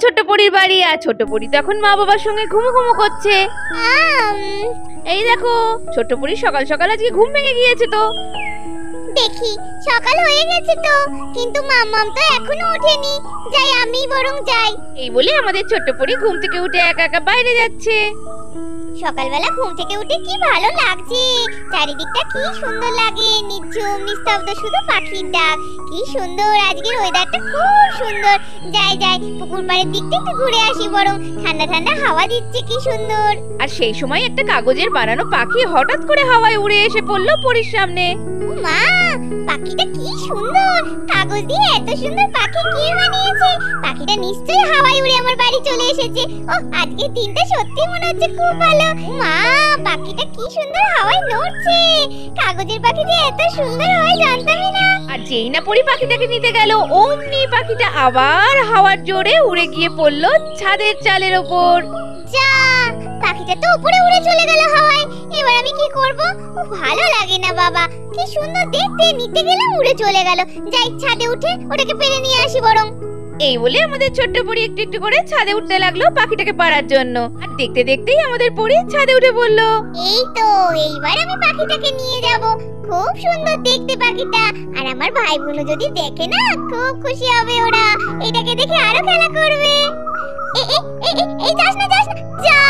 ছোট্ট পরীর বাড়ি। আর ছোট্ট পরী তো এখন মা বাবার সঙ্গে ঘুমো ঘুমো করছে। এই দেখো ছোট্ট পরী সকাল সকাল আজকে ঘুম ভেঙে গিয়েছে। তো দেখি সকাল হয়ে গেছে তো, কিন্তু মাম্মাম তো এখনো ওঠেনি। যাই, আমি বরং যাই। এই বলে আমাদের ছোট্ট পরী ঘুম থেকে উঠে একা একা বাইরে যাচ্ছে। সকালবেলা ঘুম থেকে উঠে কি ভালো লাগছে, চারিদিকটা কি সুন্দর লাগে, নিঝুম নিস্তব্ধ, শুধু পাখির ডাক। কি সুন্দর আজকের ওয়েদারটা, খুব সুন্দর। যাই যাই, পুকুর পাড়ের দিকটা একটু ঘুরে আসি বরং, ঠান্ডা ঠান্ডা হাওয়া দিচ্ছে, কি সুন্দর। আর সেই সময় একটা কাগজের বানানো পাখি হঠাৎ করে হাওয়ায় উড়ে এসে পড়লো পরীর সামনে। মা, পাখিটা কি সুন্দর! কাগজ দিয়ে এত সুন্দর পাখি কে বানিয়েছে? পাখিটা নিশ্চয়ই হাওয়ায় উড়ে আমার বাড়ি চলে এসেছে। ও, আজকের দিনটা সত্যি মনে হচ্ছে খুব ভালো। মা, পাখিটা কি সুন্দর হাওয়ায় নড়ছে। কাগজের পাখি যে এত সুন্দর হয় জানতামই না। আর যেই না পরী পাখিটাকে নিতে গেল, অমনি পাখিটা আবার হাওয়ার জোরে উড়ে গিয়ে পড়লো ছাদের চালের ওপর। যা, পাখিটা তো উপরে উড়ে চলে গেল হাওয়ায়। এবার আমি কি করব? ও, ভালো লাগে না বাবা। কি সুন্দর দেখতে, নিতে গেলাম উড়ে চলে গেল। যাই, ছাদে উঠে ওটাকে পেরে নিয়ে আসি বরং। এই বলে আমাদের ছোট্ট পরী একটু একটু করে ছাদে উঠতে লাগলো পাখিটাকে পাড়ার জন্য। আর দেখতে দেখতেই আমাদের পরী ছাদে উঠে পড়লো। এই তো, এইবার আমি পাখিটাকে নিয়ে যাব। খুব সুন্দর দেখতে পাখিটা। আর আমার ভাই বোনও যদি দেখে না, খুব খুশি হবে ওরা। এটাকে দেখে আরো খেলা করবে। এই যাস না, যাস না। যা,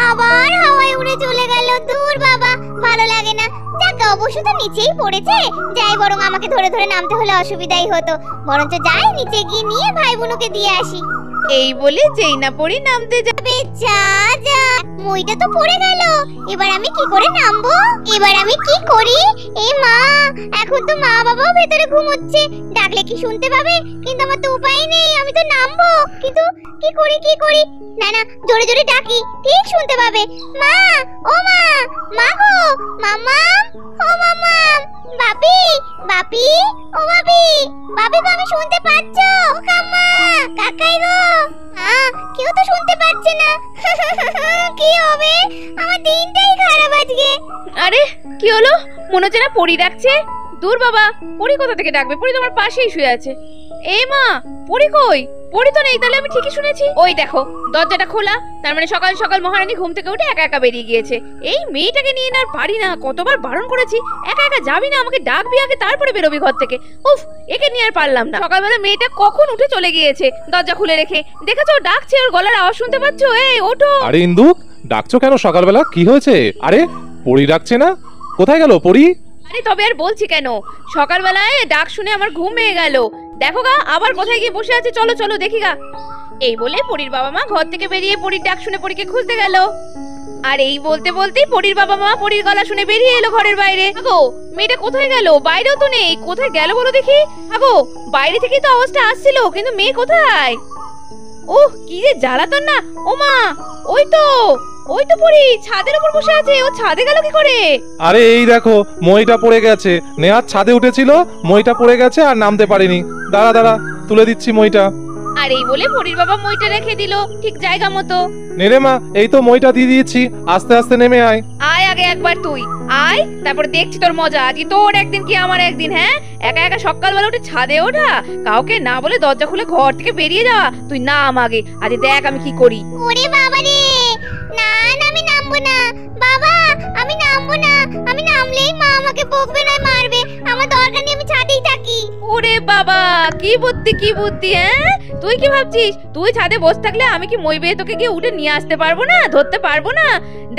আবার হাওয়ায় উড়ে চলে গেল। দূর বাবা, ভালো লাগে না। যাক, অবশ্য তো নিচেই পড়েছে। যাই বরং, আমাকে ধরে ধরে নামতে হলে অসুবিধাই হতো। বরঞ্চ যাই, নিচে গিয়ে নিয়ে ভাই বোনকে দিয়ে আসি। এই বলে যেই না পরী নামতে যাবে, যা যা, মইটা তো পড়ে গেল। এবার আমি কি করে নামবো? এবার আমি কি করি? এ মা, এখন তো মা বাবাও ভেতরে ঘুমোচ্ছে। ডাকলে কি শুনতে পাবে? কিন্তু আমার তো উপায় নেই, আমি তো নামবো। কিন্তু কি করি, কি করি? না না, জোরে জোরে ডাকি, ঠিক শুনতে পাবে। মা, ও মা, মা গো, মামা, ও মামা, বাপি, বাপি, ও বাপি, বাপি গো, আমি শুনতে পাচ্ছ? ও কাম্মা, কাকাই গো। কেউ তো শুনতে পাচ্ছে না। কি হবে? আমার দিনটাই খারাপ আজকে। আরে কি হলো? মনে হচ্ছে না পরী ডাকছে। দূর বাবা, পরী কোথা থেকে ডাকবে? পরী তোমার পাশেই শুয়ে আছে। এই মা, পরী কই? পরী তো নেই। তাহলে আমি ঠিকই শুনেছি। ওই দেখো, দরজাটা খোলা। তার মানে সকাল সকাল মহারানী ঘুম থেকে উঠে একা একা বেরিয়ে গিয়েছে। এই মেয়েটাকে নিয়ে না আর পারি না। কতবার বারণ করেছি, একা একা যাবি না, আমাকে ডাকবি আগে, তারপরে বেরোবি ঘর থেকে। উফ, একে নিয়ে আর পারলাম না। সকালবেলা মেয়েটা কখন উঠে চলে গিয়েছে দরজা খুলে রেখে। দেখেছো, ডাকছে, ওর গলার আওয়াজ শুনতে পাচ্ছো? এই ওঠো। আরে ইন্দু, ডাকছো কেন সকালবেলা? কি হয়েছে? আরে পরী ডাকছে না? কোথায় গেল পরী? আরে তবে আর বলছি কেন, সকালবেলায় ডাক শুনে আমার ঘুম ভেঙে গেল। দেখো গা, আবার কোথায় গিয়ে বসে আছে। চলো চলো দেখি গা। এই বলে পরীর বাবা মা ঘর থেকে বেরিয়ে পরীর ডাক শুনে পরীকে খুঁজতে গেল। আর এই বলতে বলতেই পরীর বাবা মা পরীর গলা শুনে বেরিয়ে এলো ঘরের বাইরে। আগো, মেয়েটা কোথায় গেল? বাইরেও তো নেই। কোথায় গেল বলো দেখি। আগো, বাইরে থেকেই তো আওয়াজটা আসছিল, কিন্তু মেয়ে কোথায়? ওহ, কি যে জ্বালাতন না। ও মা, ওই তো পরী ছাদের উপর বসে আছে। ও ছাদে গেল কি করে? আরে এই দেখো, মইটা পড়ে গেছে। নেহাত ছাদে উঠেছিল, মইটা পড়ে গেছে আর নামতে পারেনি। দাঁড়া দাঁড়া, তুলে দিচ্ছি মইটা। আর এই বলে পরীর বাবা মইটা রেখে দিল ঠিক জায়গা মতো। নে রে মা, এই তো মইটা দিয়ে দিয়েছি। আস্তে আস্তে নেমে আয়। আয় আগে একবার তুই আয়, তারপর দেখছি তোর মজা। আজকে তোর একদিন কি আমার একদিন। হ্যাঁ, একা একা সকালবেলা উঠে ছাদে ওঠা, কাউকে না বলে দরজা খুলে ঘর থেকে বেরিয়ে যাওয়া। তুই নাম আগে, আজ দেখ আমি কি করি। ওরে বাবা রে, না না, আমি নামবো না। বাবা, আমি নামবো না। আমি নামলেই মা আমাকে বকবে, না মারবে। আমার দরকার নেই, আমি ছাদেই থাকি। ওরে বাবা, কি বুদ্ধি কি বুদ্ধি। হ্যাঁ, তুই কি ভাবছিস তুই ছাদে বসে থাকলে আমি কি মই বেয়ে তোকে গিয়ে উঠে নিয়ে আসতে পারবো না, ধরতে পারবো না?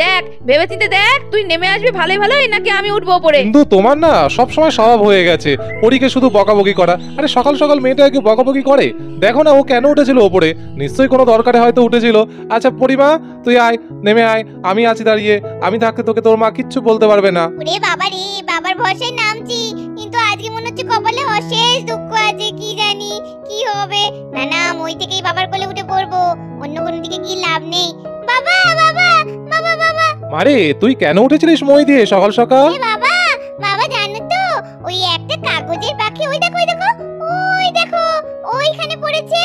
দেখ, ভেবে চিন্তে দেখ, তুই নেমে আসবি ভালোই ভালোই, নাকি আমি উঠবো উপরে? কিন্তু তোমার না সব সময় স্বভাব হয়ে গেছে পরীকে শুধু বকাবকি করা। আরে সকাল সকাল মেয়েটাকে বকাবকি করে। দেখো না ও কেন উঠেছিল ওপরে, নিশ্চয়ই কোনো দরকারে হয়তো উঠেছিল। আচ্ছা পরিমা, তুই আয়, নেমে আয়, আমি আছি দাঁড়িয়ে। আমি থাকতে তোকে তোর মা কিচ্ছু বলতে পারবে না। ওরে বাবা রে, বাবার ভরসায় নামছি, কিন্তু আজকে মনে হচ্ছে কপালে অশেষ দুঃখ আছে। কি জানি কি হবে। না না, মই থেকেই বাবার কোলে উঠে পড়বো, অন্য কোনো দিকে কি লাভ নেই। বাবা, বাবা, বাবা, বাবা। মারে, তুই কেন উঠেছিলিস মই দিয়ে সকাল সকাল? বাবা, বাবা, জানো তো, ওই একটা কাগজের পাখি, ওই দেখো, ওই দেখো, ওই দেখো, ওইখানে পড়েছে।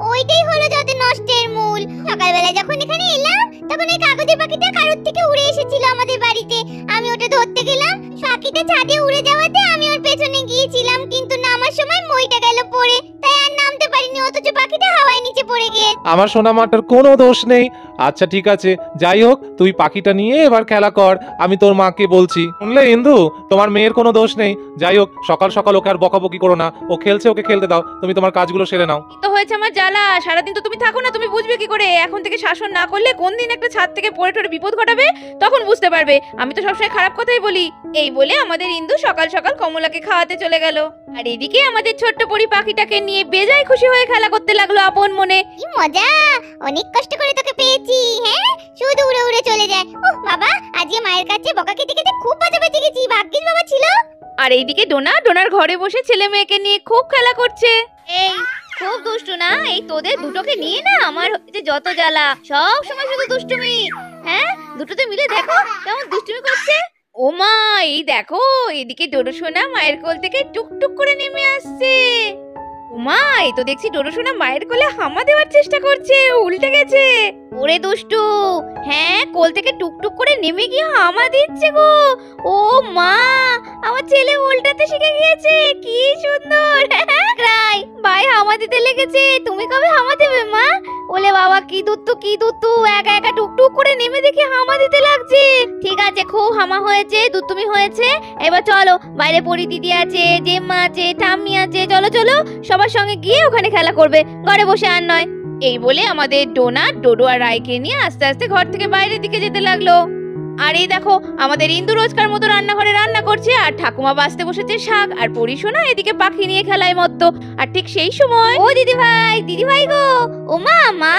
ওইটাই হলো যত নষ্টের মূল। সকালবেলা যখন এখানে এলাম, তখন ওই কাগজের পাখিটা কারোর থেকে উড়ে এসেছিল আমাদের বাড়িতে। আমি ওটা ধরতে গেলাম, পাখিটা ছাদে উড়ে যাওয়াতে আমি ওর পেছনে গিয়েছিলাম, কিন্তু নামার সময় মইটা গেল পড়ে, তাই আর নামতে পারিনি, অথচ পাখিটা হাওয়ায় নিচে পড়ে গেছে। আমার সোনা মাটার কোনো দোষ নেই। আচ্ছা ঠিক আছে, যাই হোক তুই পাখিটা নিয়ে এবার খেলা কর, আমি তোর মাকে বলছি। শুনলে ইন্দু, তোমার মেয়ের কোনো দোষ নেই। যাই হোক সকাল সকাল ওকে আর বকাবকি করো না, ও খেলছে, ওকে খেলতে দাও, তুমি তোমার কাজগুলো সেরে নাও। তো হয়েছে আমার জ্বালা, সারাদিন তো তুমি থাকো না, তুমি বুঝবে কি করে? এখন থেকে শাসন না করলে কোন দিন একটা ছাদ থেকে পড়ে টড়ে বিপদ ঘটাবে তখন বুঝতে পারবে। আমি তো সবসময় খারাপ কথাই বলি। এই বলে আমাদের ইন্দু সকাল সকাল কমলাকে খাওয়াতে চলে গেল, আর এদিকে আমাদের ছোট্ট পরি পাখিটাকে নিয়ে বেজায় খুশি হয়ে খেলা করতে লাগলো আপন মনে। কি মজা, অনেক কষ্ট করে তোকে পেয়েছি। হ্যাঁ, শুধু উড়ে উড়ে চলে যায়। ওহ বাবা, আজকে মায়ের কাছে বকা খেতে খেতে খুব মজা পেতে গেছি। ভাগ্যিস বাবা ছিল। আর এইদিকে ডোনার ঘরে বসে ছেলে মেয়েকে নিয়ে খুব খেলা করছে। এই খুব দুষ্টু না? এই তোদের দুটোকে নিয়ে না আমার হচ্ছে যত জ্বালা, সব সময় শুধু দুষ্টুমি। হ্যাঁ, দুটোতে মিলে দেখো কেমন দুষ্টুমি করছে। ও মা, এই দেখো এদিকে ডোডো সোনা মায়ের কোল থেকে টুকটুক করে নেমে আসছে। মা, এই তো দেখছি ডোডো সোনা মায়ের কোলে হামা দেওয়ার চেষ্টা করছে, উল্টে গেছে। ওরে দুষ্টু, হ্যাঁ কোল থেকে টুকটুক করে নেমে গিয়ে হামা দিচ্ছে গো। ও মা, আমার ছেলে উল্টাতে শিখে গিয়েছে, কি সুন্দর। রাই ভাই হামা দিতে লেগেছে, তুমি কবে হামা দেবে মা? ওলে বাবা, কি দুত্তু একা একা টুকটুক করে নেমে দেখে হামা দিতে লাগছে। ঠিক আছে, খুব হামা হয়েছে, দুত্তুমি হয়েছে। এবার চলো, বাইরে পরি দিদি আছে, জেম্মা আছে, ঠাম্মি আছে, চলো চলো সবার সঙ্গে গিয়ে ওখানে খেলা করবে, ঘরে বসে আর নয়। এই বলে আমাদের ডোনা ডোডো আর রায়কে নিয়ে আস্তে আস্তে ঘর থেকে বাইরের দিকে যেতে লাগলো। আর এই দেখো আমাদের ইন্দু রোজকার মতো রান্নাঘরে রান্না করছে, আর ঠাকুমা বাছতে বসেছে শাক, আর পরিশোনা এদিকে পাখি নিয়ে খেলায় মত্ত। আর ঠিক সেই সময় ও দিদি ভাই গো, ওমা মা,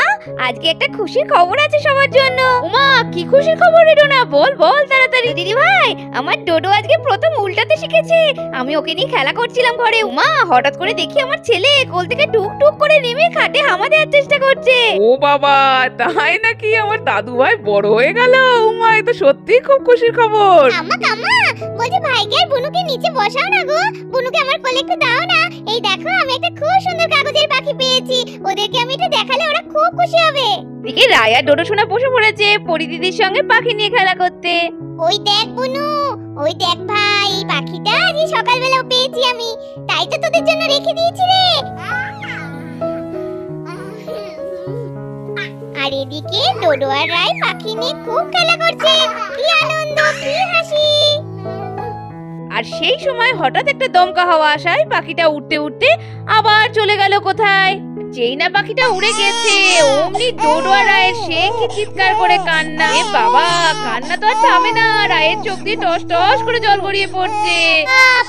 আজকে একটা খুশির খবর আছে সবার জন্য। ওমা, কি খুশির খবর রে ডোনা? বল তাড়াতাড়ি। দিদি ভাই, আমার ডোডো আজকে প্রথম উল্টাতে শিখেছে। আমি ওকে নিয়ে খেলা করছিলাম ঘরে, ওমা হঠাৎ করে দেখি আমার ছেলে কোল থেকে টুক করে নেমে খাটে হামা দেওয়ার চেষ্টা করছে। ও বাবা, তাই নাকি? আমার দাদু ভাই বড় হয়ে গেল। উমা, এ তো সত্যি খুব খুশির খবর। কাম্মা, বলছি ভাইকে আর বুনুকে নিচে বসাও না গো। বুনুকে আমার কোলে একটু দাও না। এই দেখো, আমি একটা খুব সুন্দর কাগজের পাখি পেয়েছি। ওদেরকে আমি এটা দেখালে ওরা খুব খুশি হবে। দিকে রায়া ডোডো সোনা বসে পড়েছে পরি দিদির সঙ্গে পাখি নিয়ে খেলা করতে। ওই দেখ বুনু, ওই দেখ ভাই, এই পাখিটা আজ সকালবেলা পেয়েছি আমি, তাই তো তোদের জন্য রেখে দিয়েছি রে। আর এদিকে ডোডো আর রায় পাখি নিয়ে খুব খেলা করছে। কি আনন্দ, কি হাসি। আর সেই সময় হঠাৎ একটা দমকা হাওয়া আসায় পাখিটা উঠতে উঠতে আবার চলে গেল কোথায়। যেই না পাখিটা উড়ে গেছে, অমনি ডোডো আর রায়ের সে কি চিৎকার করে কান্না। এ বাবা, কান্না তো আর থামে না, রায়ের চোখ দিয়ে টস টস করে জল গড়িয়ে পড়ছে।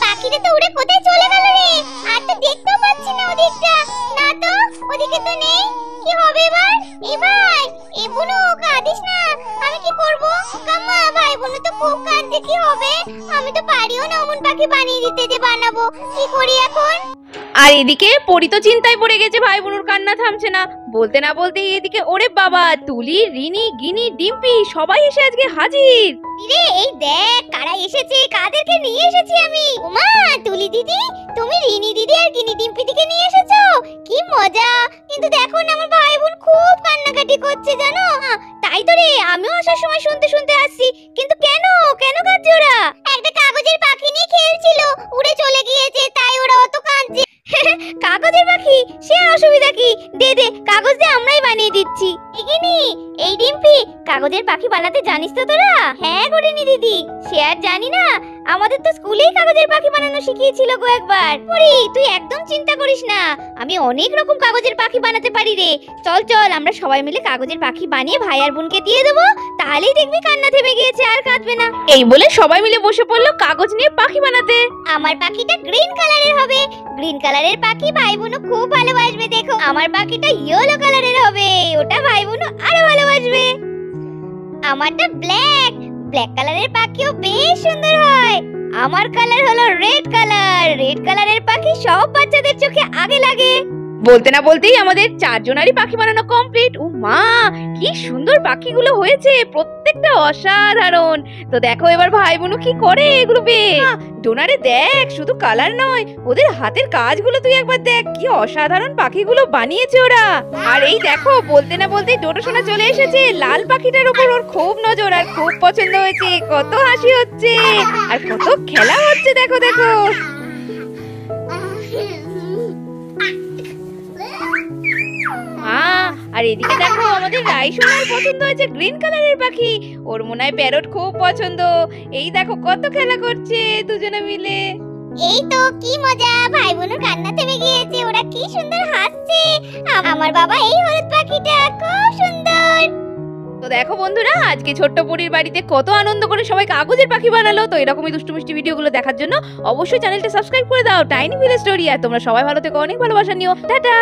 পাখিটা তো উড়ে কোথায় চলে গেল রে? আর তো দেখতেও পাচ্ছি না ওদিকটা। না তো, ওদিকে তো নেই। কি হবে এবার? এ ভাই, এ বুনু, কাঁদিস না। আমি কি করব? কাম্মা, ভাই বুনু তো খুব কাঁদছে, কি হবে? আমি তো পারিও না অমন পাখি বানিয়ে দিতে, যে বানাবো। কি করি এখন? আর এদিকে পরি তো চিন্তায় পড়ে গেছে, ভাই বোনুর কান্না থামছে না। বলতে না বলতেই এদিকে ওরে বাবা, তুলি, রিনি, গিনি, ডিম্পি সবাই এসে আজকে হাজির। রে, এই দেখ কারা এসেছে, কাদেরকে নিয়ে এসেছি আমি। ওমা, তুলি দিদি, তুমি রিনি দিদি আর গিনি ডিম্পি দিকে নিয়ে এসেছো? কি মজা। কিন্তু দেখো না, আমার ভাই বোন খুব কান্নাকাটি করছে জানো। তাই তো রে, আমিও আসার সময় শুনতে আসছি। কিন্তু কেন কাঁদছে ওরা? একটা কাগজের পাখি নিয়ে খেলছিল, উড়ে চলে গিয়েছে, তাই ওরা অত কাঁদছে। কাগজের পাখি, সে অসুবিধা কি? দে কাগজ দিয়ে আমরাই বানিয়ে দিচ্ছি। এগিনি, এই ডিম্পি, কাগজের পাখি বানাতে জানিস তো তোরা? হ্যাঁ গরিনি দিদি, সে আর জানি না, আমাদের তো স্কুলেই কাগজের পাখি বানানো শিখিয়েছিল গো একবার। পরি, তুই একদম চিন্তা করিস না, আমি অনেক রকম কাগজের পাখি বানাতে পারি রে। চল আমরা সবাই মিলে কাগজের পাখি বানিয়ে ভাই আর বোনকে দিয়ে দেবো, তাহলেই দেখবি কান্না থেমে গিয়েছে, আর কাঁদবে না। এই বলে সবাই মিলে বসে পড়লো কাগজ নিয়ে পাখি বানাতে। আমার পাখিটা গ্রিন কালারের হবে। গ্রিন কালারের পাখি ভাই বোনও খুব ভালোবাসবে। দেখো, আমার পাখিটা ইয়েলো কালারের হবে, ওটা ভাই বোনও আরো ভালোবাসবে। আমারটা ব্ল্যাক কালারের পাখিও বেশ সুন্দর হয়। আমার কালার হলো রেড কালারের পাখি সব বাচ্চাদের চোখে আগে লাগে। বলতে না বলতেই আমাদের চারজনারই পাখি বানানো কমপ্লিট। ও মা, কি সুন্দর পাখিগুলো হয়েছে, প্রত্যেকটা অসাধারণ। তো দেখো এবার ভাই বোনু কি করে এগুলো পেয়ে। ডোনারে দেখ, শুধু কালার নয়, ওদের হাতের কাজগুলো তুই একবার দেখ, কি অসাধারণ পাখিগুলো বানিয়েছে ওরা। আর এই দেখো, বলতে না বলতেই ডোডো সোনা চলে এসেছে। লাল পাখিটার উপর ওর খুব নজর, আর খুব পছন্দ হয়েছে। কত হাসি হচ্ছে আর কত খেলা হচ্ছে, দেখো। আর এদিকে দেখো আমাদের রাইসোনার পছন্দ হয়েছে গ্রিন কালারের পাখি, ওর মনে হয় প্যারট খুব পছন্দ। এই দেখো কত খেলা করছে দুজনে মিলে। এই তো কি মজা, ভাই বোনের কান্না থেমে গিয়েছে, ওরা কি সুন্দর হাসছে। আমার বাবা এই হলুদ পাখিটা খুব সুন্দর। তো দেখো বন্ধুরা, আজকে ছোট্ট পরীর বাড়িতে কত আনন্দ করে সবাই কাগজের পাখি বানালো। তো এরকমই দুষ্টু মিষ্টি ভিডিওগুলো দেখার জন্য অবশ্যই চ্যানেলটা সাবস্ক্রাইব করে দাও টাইনি ভিলেজ স্টোরি। আর তোমরা সবাই ভালো থেকো, অনেক ভালোবাসা নিও, টাটা।